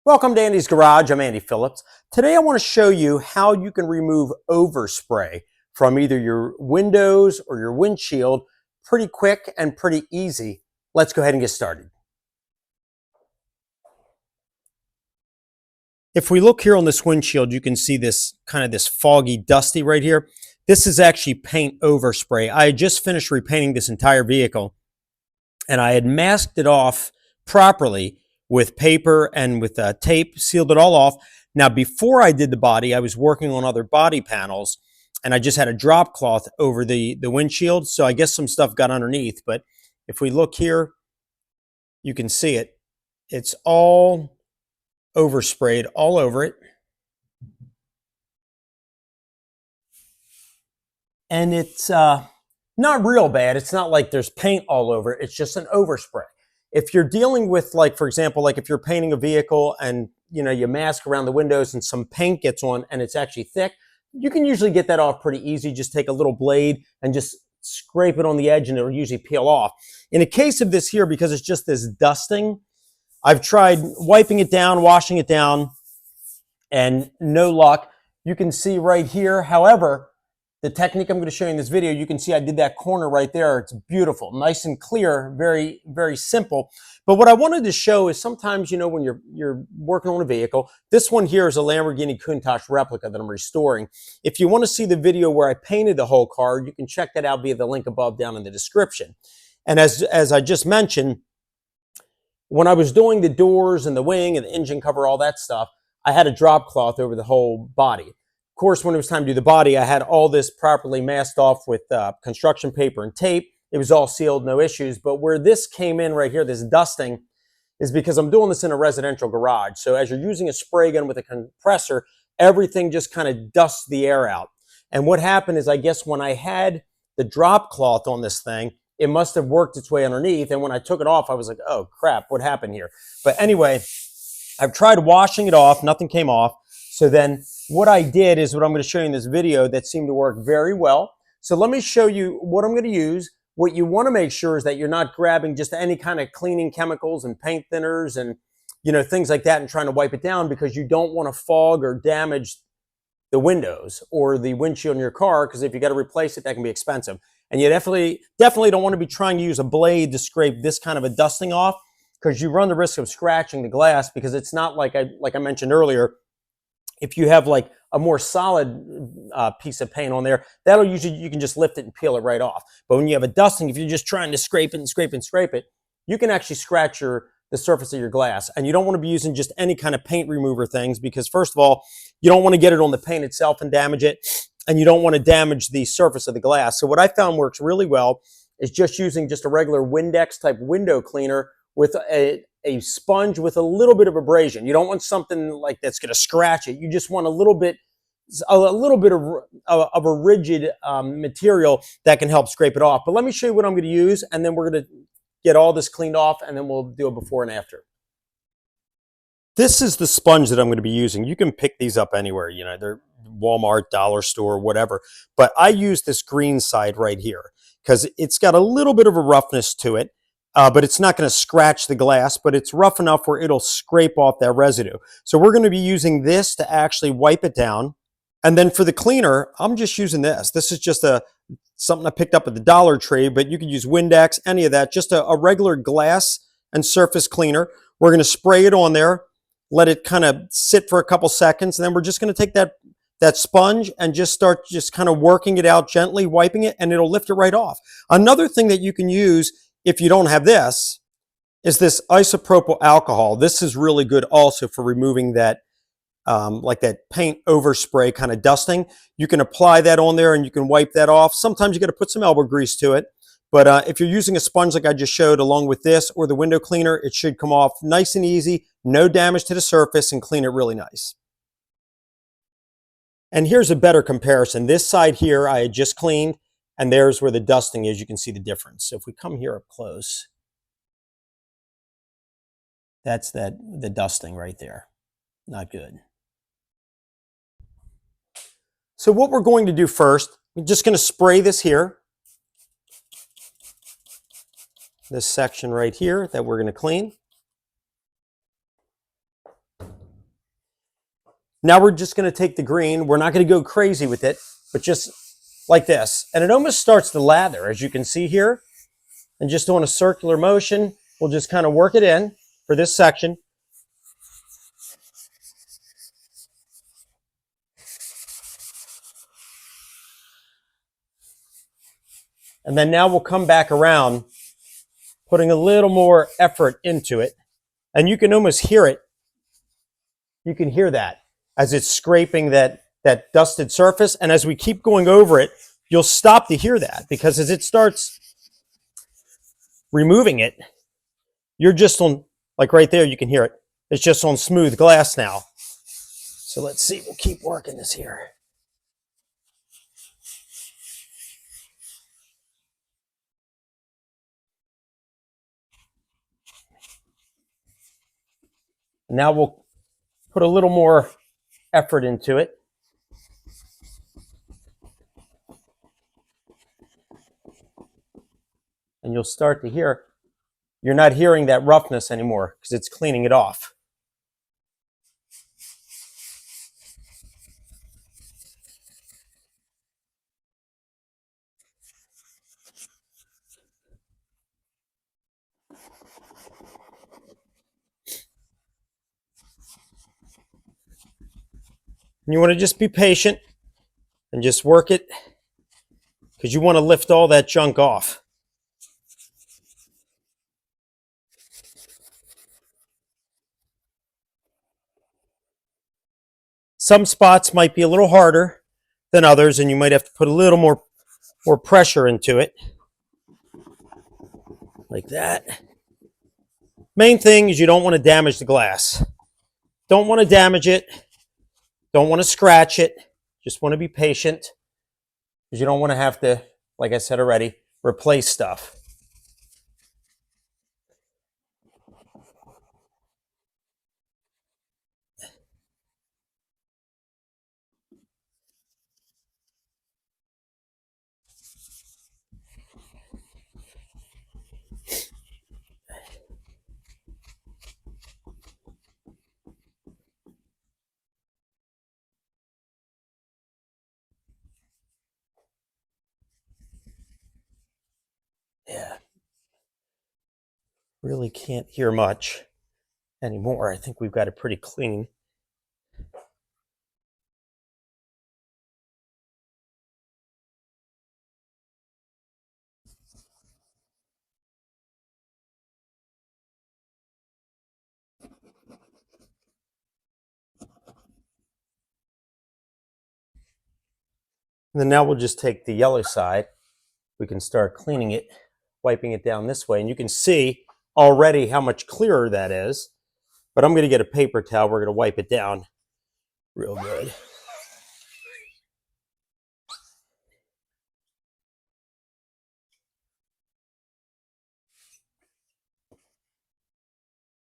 Welcome to Andy's Garage. I'm Andy Phillips. Today I want to show you how you can remove overspray from either your windows or your windshield pretty quick and pretty easy. Let's go ahead and get started. If we look here on this windshield, you can see this foggy, dusty right here. This is actually paint overspray. I had just finished repainting this entire vehicle and I had masked it off properly with paper and with tape, sealed it all off. Now, before I did the body, I was working on other body panels and I just had a drop cloth over the windshield. So I guess some stuff got underneath, but if we look here, you can see it. It's all oversprayed all over it. And it's not real bad. It's not like there's paint all over it. It's just an overspray. If you're dealing with, like, for example, like if you're painting a vehicle and you mask around the windows and some paint gets on and it's actually thick, you can usually get that off pretty easy. Just take a little blade and just scrape it on the edge and it'll usually peel off. In a case of this here, because it's just this dusting, I've tried wiping it down, washing it down, and no luck. You can see right here, however, the technique I'm going to show you in this video, you can see I did that corner right there. It's beautiful, nice and clear, very, very simple. But what I wanted to show is sometimes, when you're working on a vehicle, this one here is a Lamborghini Countach replica that I'm restoring. If you want to see the video where I painted the whole car, you can check that out via the link above down in the description. And as I just mentioned, when I was doing the doors and the wing and the engine cover, all that stuff, I had a drop cloth over the whole body. Of course, when it was time to do the body, I had all this properly masked off with construction paper and tape. It was all sealed, no issues. But where this came in right here, this dusting, is because I'm doing this in a residential garage. So as you're using a spray gun with a compressor, everything just kind of dusts the air out. And what happened is, I guess when I had the drop cloth on this thing, it must have worked its way underneath. And when I took it off, I was like, oh crap, what happened here? But anyway, I've tried washing it off, nothing came off. So then what I did is what I'm going to show you in this video that seemed to work very well. So let me show you what I'm going to use. What you want to make sure is that you're not grabbing just any kind of cleaning chemicals and paint thinners and things like that and trying to wipe it down, because you don't want to fog or damage the windows or the windshield in your car, because if you got to replace it, that can be expensive. And you definitely don't want to be trying to use a blade to scrape this kind of a dusting off, because you run the risk of scratching the glass, because it's not like I mentioned earlier. If you have like a more solid piece of paint on there, that'll usually, you can just lift it and peel it right off. But when you have a dusting, if you're just trying to scrape it and scrape and scrape it, you can actually scratch the surface of your glass. And you don't want to be using just any kind of paint remover things, because first of all, you don't want to get it on the paint itself and damage it. And you don't want to damage the surface of the glass. So what I found works really well is just using just a regular Windex type window cleaner with a sponge with a little bit of abrasion. You don't want something like that's going to scratch it. You just want a little bit of a rigid material that can help scrape it off. But let me show you what I'm going to use, and then we're going to get all this cleaned off, and then we'll do a before and after. This is the sponge that I'm going to be using. You can pick these up anywhere. They're Walmart, dollar store, whatever. But I use this green side right here because it's got a little bit of a roughness to it. But it's not going to scratch the glass, but it's rough enough where it'll scrape off that residue. So we're going to be using this to actually wipe it down. And then for the cleaner, I'm just using this. This is just something I picked up at the Dollar Tree, but you could use Windex, any of that, just a regular glass and surface cleaner. We're going to spray it on there, let it kind of sit for a couple seconds, and then we're just going to take that sponge and just start just kind of working it out gently, wiping it, and it'll lift it right off. Another thing that you can use if you don't have this is this isopropyl alcohol. This is really good also for removing that like that paint overspray kind of dusting. You can apply that on there and you can wipe that off. Sometimes you got to put some elbow grease to it, but if you're using a sponge like I just showed along with this or the window cleaner, it should come off nice and easy, no damage to the surface, and clean it really nice. And here's a better comparison. This side here I had just cleaned, and there's where the dusting is. You can see the difference. So if we come here up close, that's the dusting right there. Not good. So what we're going to do first, we're just going to spray this here. This section right here that we're going to clean. Now we're just going to take the green. We're not going to go crazy with it, but just like this. And it almost starts to lather, as you can see here. And just doing a circular motion, we'll just kind of work it in for this section. And then now we'll come back around, putting a little more effort into it. And you can almost hear it. You can hear that as it's scraping that dusted surface. And as we keep going over it, you'll stop to hear that, because as it starts removing it, you're just on, like right there, you can hear it. It's just on smooth glass now. So let's see, we'll keep working this here. Now we'll put a little more effort into it. And you'll start to hear, you're not hearing that roughness anymore because it's cleaning it off. And you want to just be patient and just work it, because you want to lift all that junk off. Some spots might be a little harder than others, and you might have to put a little more pressure into it. Like that. Main thing is you don't want to damage the glass. Don't want to damage it. Don't want to scratch it. Just want to be patient, because you don't want to have to, like I said already, replace stuff. Yeah. Really can't hear much anymore. I think we've got it pretty clean. And then now we'll just take the yellow side. We can start cleaning it, wiping it down this way. And you can see already how much clearer that is. But I'm going to get a paper towel. We're going to wipe it down real good.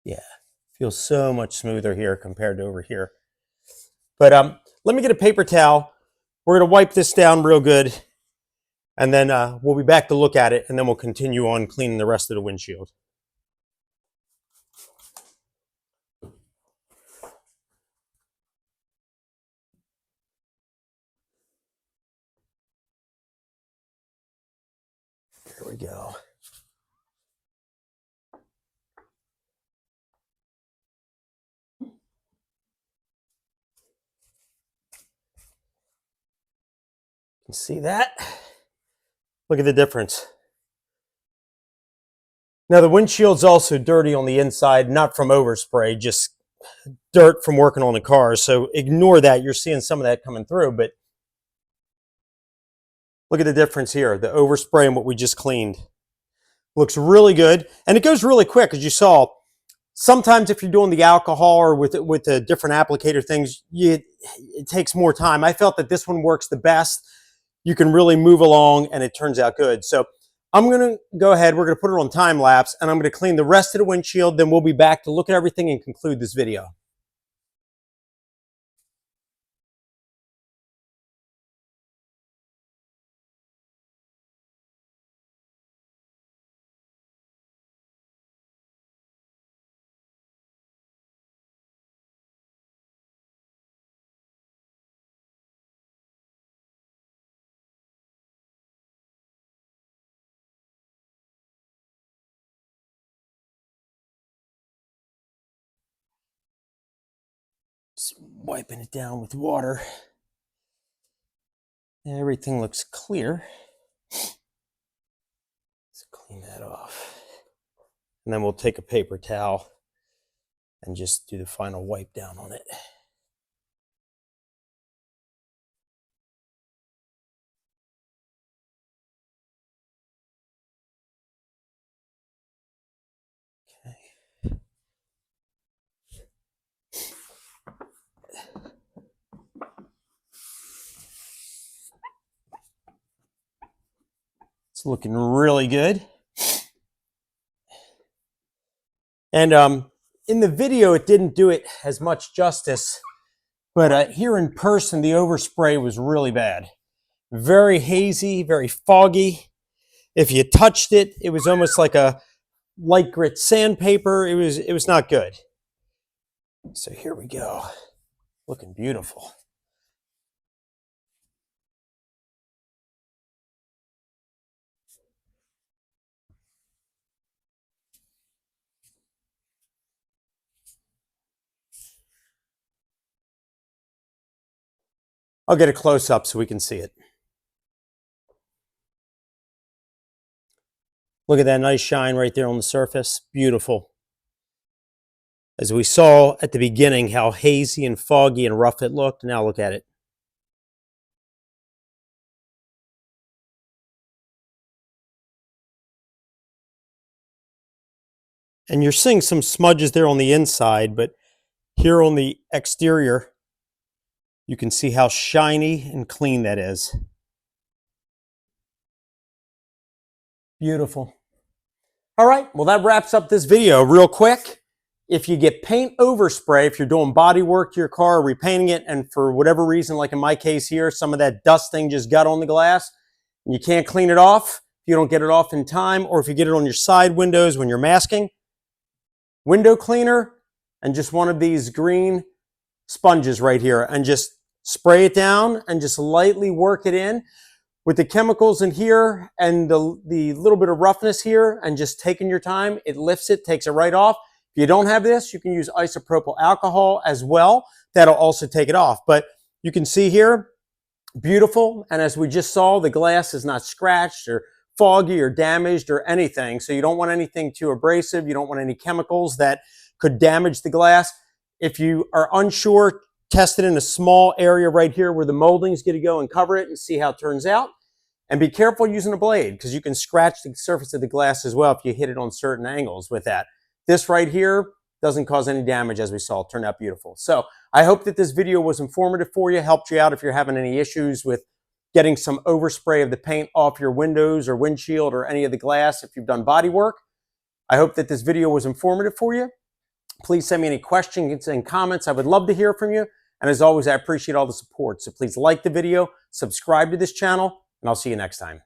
Yeah, feels so much smoother here compared to over here. But let me get a paper towel. We're going to wipe this down real good. And then we'll be back to look at it. And then we'll continue on cleaning the rest of the windshield. Here we go. You see that? Look at the difference. Now the windshield's also dirty on the inside, not from overspray, just dirt from working on the cars. So ignore that. You're seeing some of that coming through, but look at the difference here. The overspray and what we just cleaned. Looks really good. And it goes really quick, as you saw. Sometimes if you're doing the alcohol or with the different applicator things, it takes more time. I felt that this one works the best. You can really move along and it turns out good. So I'm going to go ahead. We're going to put it on time lapse and I'm going to clean the rest of the windshield. Then we'll be back to look at everything and conclude this video. Just wiping it down with water. Everything looks clear. Let's clean that off. And then we'll take a paper towel and just do the final wipe down on it. It's looking really good. And in the video, it didn't do it as much justice, but here in person, the overspray was really bad. Very hazy, very foggy. If you touched it, it was almost like a light grit sandpaper. It was not good. So here we go. Looking beautiful. I'll get a close-up so we can see it. Look at that nice shine right there on the surface. Beautiful. As we saw at the beginning, how hazy and foggy and rough it looked. Now look at it. And you're seeing some smudges there on the inside, but here on the exterior, you can see how shiny and clean that is. Beautiful. All right, well, that wraps up this video real quick. If you get paint overspray, if you're doing body work to your car, repainting it, and for whatever reason, like in my case here, some of that dust thing just got on the glass, and you can't clean it off, if you don't get it off in time, or if you get it on your side windows when you're masking, window cleaner, and just one of these green sponges right here, and just spray it down and just lightly work it in with the chemicals in here and the little bit of roughness here, and just taking your time, it lifts it, takes it right off. If you don't have this, you can use isopropyl alcohol as well. That'll also take it off. But you can see here, beautiful. And as we just saw, the glass is not scratched or foggy or damaged or anything. So you don't want anything too abrasive. You don't want any chemicals that could damage the glass. If you are unsure, test it in a small area right here where the molding is going to go and cover it and see how it turns out. And be careful using a blade, because you can scratch the surface of the glass as well if you hit it on certain angles with that. This right here doesn't cause any damage, as we saw. It turned out beautiful. So I hope that this video was informative for you, helped you out if you're having any issues with getting some overspray of the paint off your windows or windshield or any of the glass if you've done body work. I hope that this video was informative for you. Please send me any questions and comments. I would love to hear from you. And as always, I appreciate all the support. So please like the video, subscribe to this channel, and I'll see you next time.